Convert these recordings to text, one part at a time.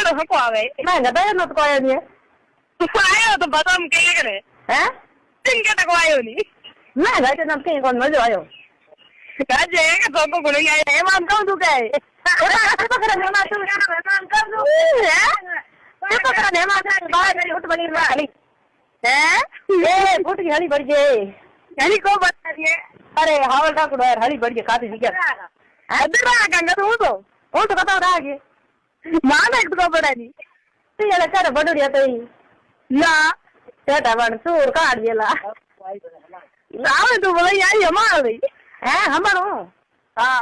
चलो हमको आवे मैं गया न तो कोई नहीं आयो तो बताओ हम क्या करे हैं दिन के तक आयो नहीं मैं गए न कहीं कौन मजा आयो काजे के तो को नहीं आए हेमान कौन तू गए तो कर हेमान तू हेमान कर दो है तो कर हेमान बाहर मेरी उठ बनी वाली हैं ये फुट की हली बढ़ गई यानी को बता दिए अरे हावल का कुड़ा हली बढ़ गई काफी निकल अदर आ गंगा तो वो तो बताओ आगे मान एक तो बड़ा नहीं तो ये लगा बड़ोड़िया तो ना तेटा बन सूर काट दिला आवे तो बोले यार हमार भाई हैं हमारो हां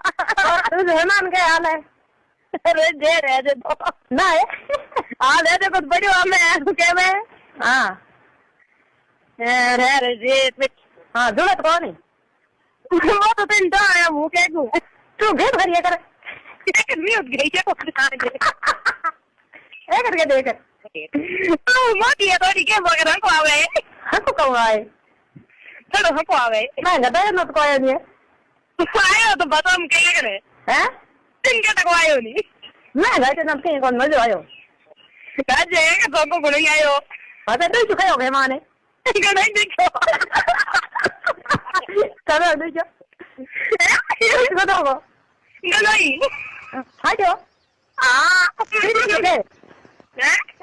तू हेमान के हाल है अरे दे रहे दे ना है आ दे दे कुछ बड़ी हमें के में हां अरे जे हां जुड़त कौन है वो तो तीन तो आया वो के को तू घेर भरिया कर एक म्यूट गई क्या को ए करके देख तो मोटी है थोड़ी के मगर हमको आवे हमको कौन आए चलो हमको आवे मैं गया न तो कोई नहीं आयो तो बताओ हम क्या करे हैं दिन के तक आयो नहीं मैं गया न कहीं कौन मजा आयो काजे के तो को नहीं आयो अबे तू चुका हो गए माने नहीं देखो चलो देखो ये बताओ नहीं हटो फिर के हैं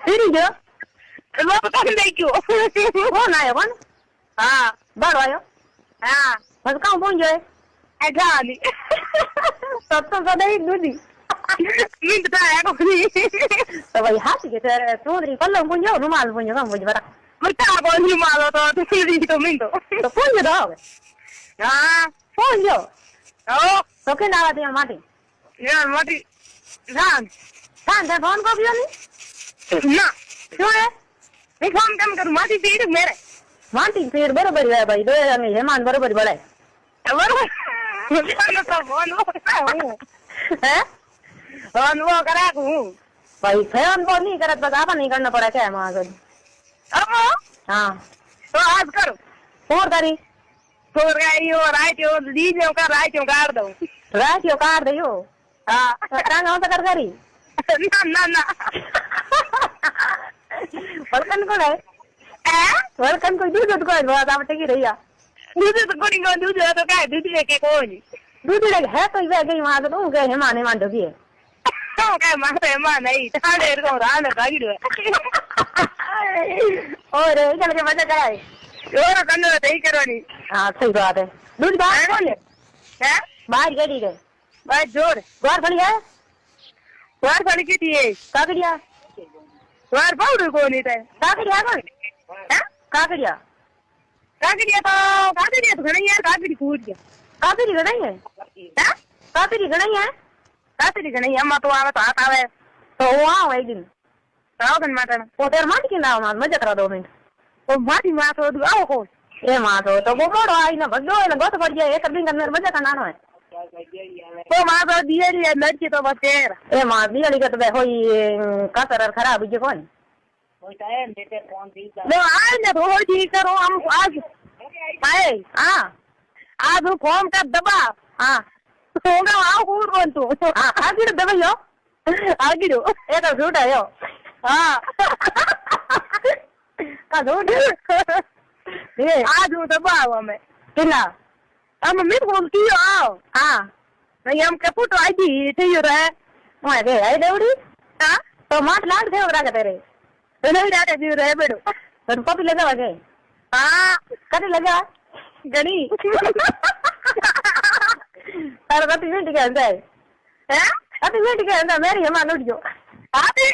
फिर जो वो तो नहीं क्यों कौन आयो कौन हां बाहर आयो हां बस कहाँ पहुंच गए ऐसा नहीं तब तो सदा ही दूधी मिंट तो है कोई तो भाई हाथ के तेरे तोरी कल्लो पहुंच जाओ रुमाल पहुंच जाओ मुझे बता बता कौन ही मारो तो फिर तो मिंट तो पहुंच जाओ हां पहुंच जाओ ओ तो क्या नारा दिया माटी यार मोटी जान कान दे फोन को भी नहीं ना क्यों है मैं फोन कम मोटी पीड़ मेरे माटी पेड़ बराबर है भाई दो जने हेमान बराबर बड़ा है बराबर तो फोन वो हैं फोन वो करा हूं भाई फोन को नहीं करत बस आपन नहीं करना पड़ा क्या है वहां से अब हां तो आज करो और करी तो गई हो राइट हो लीजिए का राइट हो काट दो रात यो काट दियो हां कान हो कर करी ना ना वरकन को है वरकन को दूध को बात आप टिकी रहिया दूध तो कोनी को दूध तो काय दूध लेके कोनी दूध लग है तो वे गई वहां तो गए हेमाने मान दो तो काय मारे मान नहीं थाने को रान भागी दो और चल के मजा कराए और कन्नो तई करवानी हां सही बात है दूध बाहर कौन है हैं बाहर गई गए भाई जोर बाहर खड़ी है बाहर खड़ी की थी काकड़िया बाहर पाउडर कोनी थे काकड़िया कौन हैं काकड़िया काकड़िया तो घणी यार काकड़ी कूद गया काकड़ी घणी है हैं काकड़ी घणी है काकड़ी घणी अम्मा तो आवे तो हाथ आवे तो वहां एक दिन रावण माटन वो तेरे माटी के नाम मजा करा 2 मिनट तो माटी मा तो आओ हो ए मां तो वो बड़ो आई ना भगो ना गोत पड़ गया एक दिन अंदर मजा करना है तो मा तो दिए रे लड़की तो बस तेर ए मां दियाली का तो होई कातर खराब जे कोन कोई टाइम देते फोन दी लो आज ने थोड़ी ठीक करो हम आज आए हां आज फोन का दबा हां होगा आओ कौन कौन तू हां आगे दबायो आगे दो ए तो झूठ है यो हां का झूठ ये आज वो दबा हमें किला हम मिट बोल की आओ हां नहीं हम के फोटो आई थी थे रे ओए गए आई देवड़ी हां तो माट लाग थे ओरा के तेरे नहीं जाते जी रे बेडो तो कॉपी लगा लगे हां कटे लगा गणी तार कटी मिनट के अंदर हैं कटी मिनट के अंदर मेरी हेमान उठ गयो आते